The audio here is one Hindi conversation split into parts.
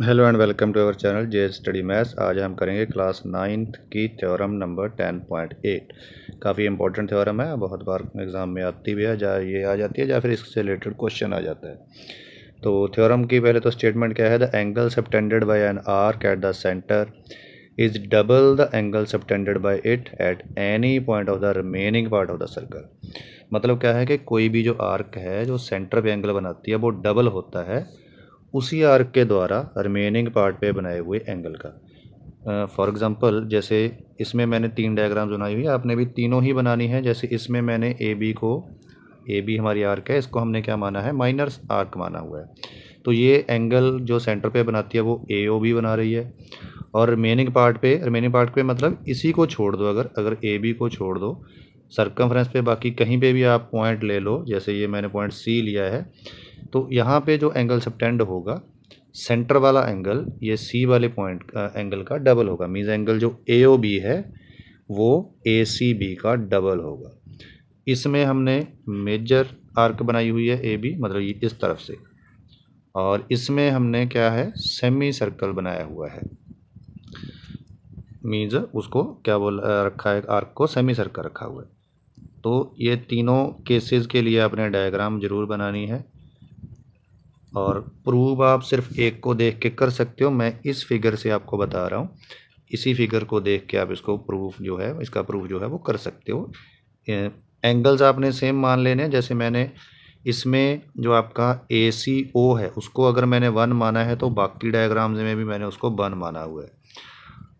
Hello and welcome to our channel J study maths. आज हम करेंगे क्लास 9th की थ्योरम नंबर 10.8। काफ़ी इंपॉर्टेंट थ्योरम है, बहुत बार एग्जाम में आती भी है, या ये आ जाती है या फिर इससे रिलेटेड क्वेश्चन आ जाता है। तो थ्योरम की पहले तो स्टेटमेंट क्या है, the angle subtended bye an arc at the centre is double the angle subtended bye it at any point of the remaining part of the circle. मतलब क्या है कि कोई भी जो आर्क है जो सेंटर पे एंगल बनाती है वो डबल होता है उसी आर्क के द्वारा रिमेनिंग पार्ट पे बनाए हुए एंगल का। फॉर एग्ज़ाम्पल जैसे इसमें मैंने 3 डायग्राम्स बनाई हुई है, आपने भी तीनों ही बनानी है। जैसे इसमें मैंने ए बी हमारी आर्क है, इसको हमने क्या माना है, माइनर आर्क माना हुआ है। तो ये एंगल जो सेंटर पे बनाती है वो ए ओ बी बना रही है। और रिमेनिंग पार्ट पे मतलब इसी को छोड़ दो, अगर ए बी को छोड़ दो, सर्कमफ्रेंस पे बाकी कहीं पे भी आप पॉइंट ले लो। जैसे ये मैंने पॉइंट सी लिया है, तो यहाँ पे जो एंगल सबटेंड होगा सेंटर वाला एंगल ये सी वाले पॉइंट का एंगल का डबल होगा। मीन्स एंगल जो ए ओ बी है वो ए सी बी का डबल होगा। इसमें हमने मेजर आर्क बनाई हुई है ए बी, मतलब ये इस तरफ से, और इसमें हमने क्या है, सेमी सर्कल बनाया हुआ है। मीन्स उसको क्या बोल रखा है, आर्क को सेमी सर्कल रखा हुआ है। तो ये तीनों केसेस के लिए आपने डायग्राम जरूर बनानी है, और प्रूव आप सिर्फ एक को देख के कर सकते हो। मैं इस फिगर से आपको बता रहा हूँ, इसी फिगर को देख के आप इसको प्रूफ जो है, इसका प्रूफ जो है वो कर सकते हो। एंगल्स आपने सेम मान लेने हैं। जैसे मैंने इसमें जो आपका ए सी ओ है उसको अगर मैंने 1 माना है तो बाकी डायग्राम्स में भी मैंने उसको 1 माना हुआ है।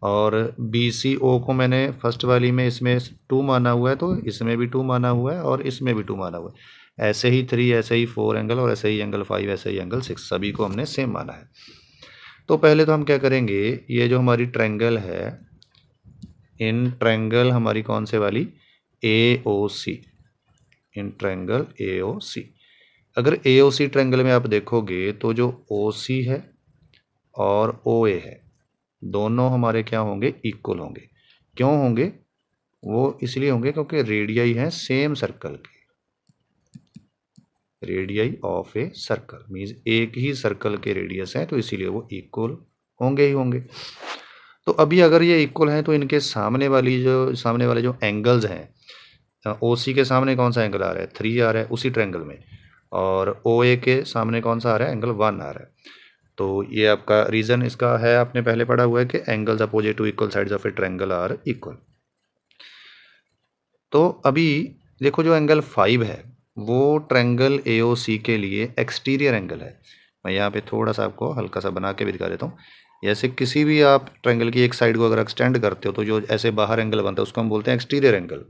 और बी सी ओ को मैंने फर्स्ट वाली में इसमें 2 माना हुआ है, तो इसमें भी 2 माना हुआ है और इसमें भी 2 माना हुआ है। ऐसे ही 3, ऐसे ही 4 एंगल, और ऐसे ही एंगल 5, ऐसे ही एंगल 6, सभी को हमने सेम माना है। तो पहले तो हम क्या करेंगे, ये जो हमारी ट्रायंगल है, इन ट्रायंगल हमारी कौन से वाली, ए ओ सी, इन ट्रायंगल ए ओ सी। अगर ए ओ सी ट्रायंगल में आप देखोगे तो जो ओ सी है और ओ ए है, दोनों हमारे क्या होंगे, इक्वल होंगे। क्यों होंगे, वो इसलिए होंगे क्योंकि रेडियाई हैं सेम सर्कल की। Radii of a circle means एक ही सर्कल के रेडियस हैं, तो इसीलिए वो इक्वल होंगे ही होंगे। तो अभी अगर ये इक्वल हैं तो इनके सामने वाले जो एंगल्स हैं, ओ सी के सामने कौन सा एंगल आ रहा है, 3 आ रहा है उसी ट्रायंगल में, और ओ ए के सामने कौन सा आ रहा है, एंगल 1 आ रहा है। तो ये आपका रीज़न इसका है, आपने पहले पढ़ा हुआ है कि angles opposite to equal sides of a triangle are equal. तो अभी देखो जो एंगल 5 है वो ट्रायंगल ए ओ सी के लिए एक्सटीरियर एंगल है। मैं यहाँ पे थोड़ा सा आपको हल्का सा बना के भी दिखा देता हूँ। जैसे किसी भी आप ट्रायंगल की एक साइड को अगर एक्सटेंड करते हो तो जो ऐसे बाहर एंगल बनता है उसको हम बोलते हैं एक्सटीरियर एंगल।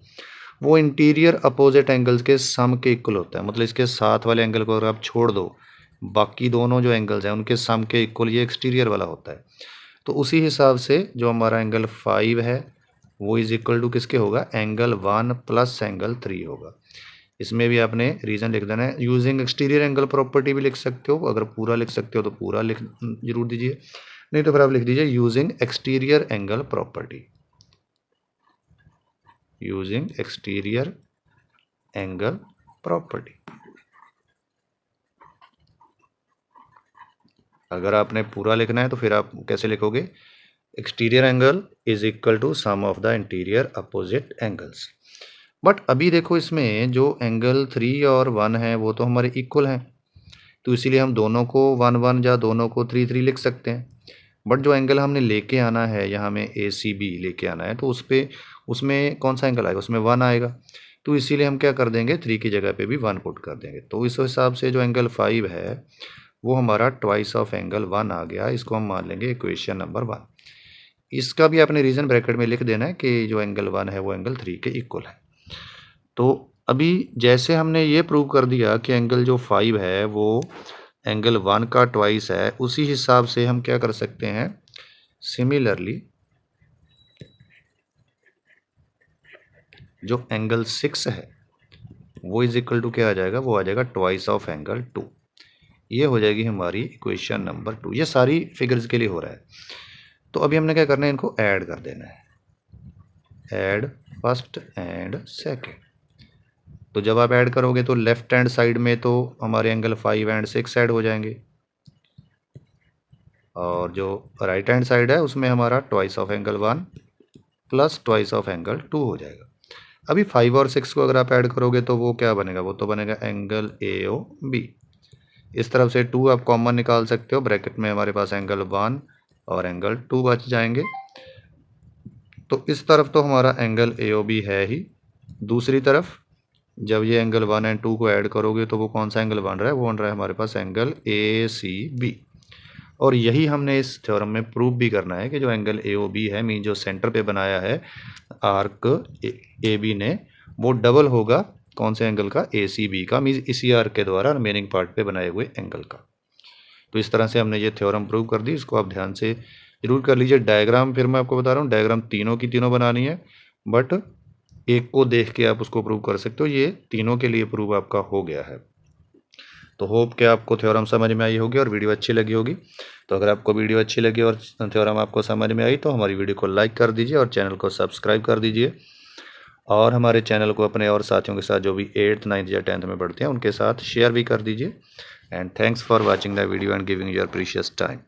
वो इंटीरियर अपोजिट एंगल्स के सम के इक्वल होता है। मतलब इसके साथ वाले एंगल को अगर आप छोड़ दो, बाकी दोनों जो एंगल्स हैं उनके सम के इक्वल ये एक्सटीरियर वाला होता है। तो उसी हिसाब से जो हमारा एंगल 5 है वो इज इक्वल टू किसके होगा, एंगल 1 प्लस एंगल 3 होगा। इसमें भी आपने रीजन लिख देना है। यूजिंग एक्सटीरियर एंगल प्रॉपर्टी भी लिख सकते हो, अगर पूरा लिख सकते हो तो पूरा लिख जरूर दीजिए, नहीं तो फिर आप लिख दीजिए using exterior angle property, using exterior angle property. अगर आपने पूरा लिखना है तो फिर आप कैसे लिखोगे, exterior angle is equal to sum of the interior opposite angles. But अभी देखो इसमें जो एंगल 3 और 1 है वो तो हमारे इक्वल हैं, तो इसीलिए हम दोनों को 1 1 या दोनों को 3 3 लिख सकते हैं। बट जो एंगल हमने लेके आना है, यहाँ में ए सी बी लेके आना है, तो उसमें कौन सा एंगल आएगा, उसमें 1 आएगा। तो इसीलिए हम क्या कर देंगे, 3 की जगह पे भी 1 पुट कर देंगे। तो इस हिसाब से जो एंगल 5 है वो हमारा ट्वाइस ऑफ एंगल 1 आ गया। इसको हम मान लेंगे इक्वेशन नंबर 1। इसका भी आपने रीजन ब्रैकेट में लिख देना है कि जो एंगल 1 है वो एंगल 3 के इक्वल है। तो अभी जैसे हमने ये प्रूव कर दिया कि एंगल जो 5 है वो एंगल 1 का ट्वाइस है, उसी हिसाब से हम क्या कर सकते हैं, सिमिलरली जो एंगल 6 है वो इज इक्वल टू क्या आ जाएगा, वो आ जाएगा ट्वाइस ऑफ एंगल 2। ये हो जाएगी हमारी इक्वेशन नंबर 2। ये सारी फिगर्स के लिए हो रहा है। तो अभी हमने क्या करना है, इनको ऐड कर देना है, ऐड फर्स्ट एंड सेकेंड। तो जब आप ऐड करोगे तो लेफ्ट हैंड साइड में तो हमारे एंगल 5 एंड 6 ऐड हो जाएंगे, और जो राइट हैंड साइड है उसमें हमारा twice of angle 1 plus twice of angle 2 हो जाएगा। अभी 5 और 6 को अगर आप ऐड करोगे तो वो क्या बनेगा, वो तो बनेगा एंगल AOB। इस तरफ से 2 आप कॉमन निकाल सकते हो, ब्रैकेट में हमारे पास एंगल 1 और एंगल 2 बच जाएंगे। तो इस तरफ तो हमारा एंगल AOB है ही, दूसरी तरफ जब ये एंगल 1 एंड 2 को ऐड करोगे तो वो कौन सा एंगल बन रहा है, वो बन रहा है हमारे पास एंगल ACB। और यही हमने इस थ्योरम में प्रूव भी करना है कि जो एंगल AOB है, मीन जो सेंटर पे बनाया है आर्क AB ने, वो डबल होगा कौन से एंगल का, ACB का, मीन इसी आर्क के द्वारा रिमेनिंग पार्ट पे बनाए हुए एंगल का। तो इस तरह से हमने ये थ्योरम प्रूव कर दी। इसको आप ध्यान से जरूर कर लीजिए। डायग्राम फिर मैं आपको बता रहा हूँ, डायग्राम तीनों की तीनों बनानी है, बट एक को देख के आप उसको प्रूव कर सकते हो। ये तीनों के लिए प्रूव आपका हो गया है। तो होप कि आपको थ्योरम समझ में आई होगी और वीडियो अच्छी लगी होगी। तो अगर आपको वीडियो अच्छी लगी और थ्योरम आपको समझ में आई तो हमारी वीडियो को लाइक कर दीजिए और चैनल को सब्सक्राइब कर दीजिए। और हमारे चैनल को अपने और साथियों के साथ जो भी 8th 9th या 10th में पढ़ते हैं उनके साथ शेयर भी कर दीजिए। And thanks for watching the video and giving your precious time.